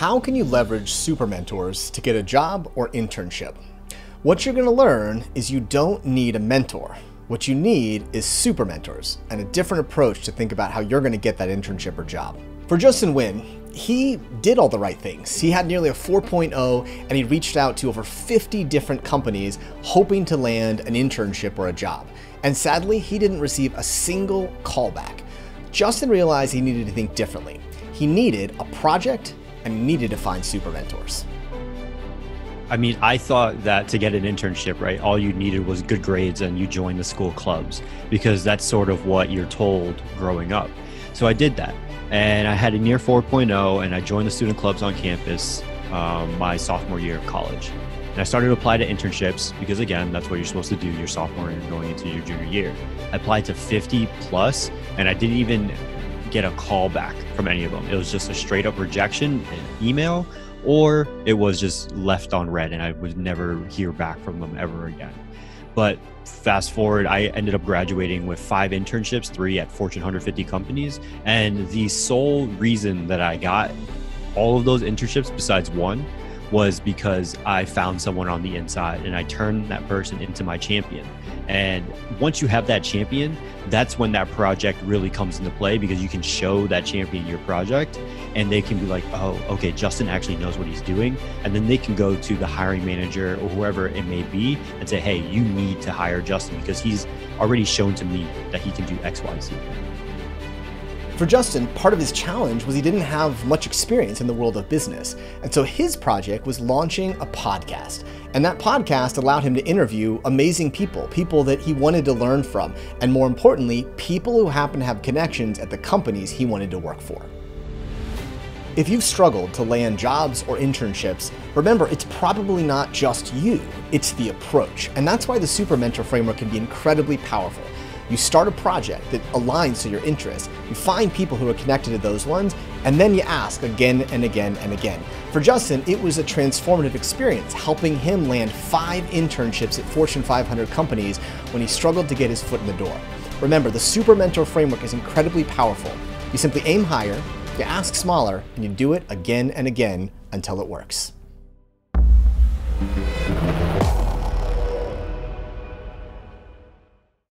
How can you leverage super mentors to get a job or internship? What you're going to learn is you don't need a mentor. What you need is super mentors and a different approach to think about how you're going to get that internship or job. For Justin Nguyen, he did all the right things. He had nearly a 4.0 and he reached out to over 50 different companies hoping to land an internship or a job. And sadly, he didn't receive a single callback. Justin realized he needed to think differently. He needed a project and he needed to find super mentors. I mean, I thought that to get an internship, right, all you needed was good grades and you joined the school clubs because that's sort of what you're told growing up. So I did that and I had a near 4.0 and I joined the student clubs on campus my sophomore year of college. And I started to apply to internships because, again, that's what you're supposed to do your sophomore year going into your junior year. I applied to 50 plus and I didn't even get a call back from any of them. It was just a straight up rejection, an email, or it was just left on red and I would never hear back from them ever again. But fast forward, I ended up graduating with 5 internships, 3 at Fortune 150 companies. And the sole reason that I got all of those internships besides one was because I found someone on the inside and I turned that person into my champion. And once you have that champion, that's when that project really comes into play because you can show that champion your project and they can be like, oh, okay, Justin actually knows what he's doing. And then they can go to the hiring manager or whoever it may be and say, hey, you need to hire Justin because he's already shown to me that he can do X, Y, Z. For Justin, part of his challenge was he didn't have much experience in the world of business. And so his project was launching a podcast. And that podcast allowed him to interview amazing people, people that he wanted to learn from, and more importantly, people who happen to have connections at the companies he wanted to work for. If you've struggled to land jobs or internships, remember, it's probably not just you, it's the approach. And that's why the Super Mentor framework can be incredibly powerful. You start a project that aligns to your interests, you find people who are connected to those ones, and then you ask again and again and again. For Justin, it was a transformative experience, helping him land 5 internships at Fortune 500 companies when he struggled to get his foot in the door. Remember, the Super Mentor framework is incredibly powerful. You simply aim higher, you ask smaller, and you do it again and again until it works.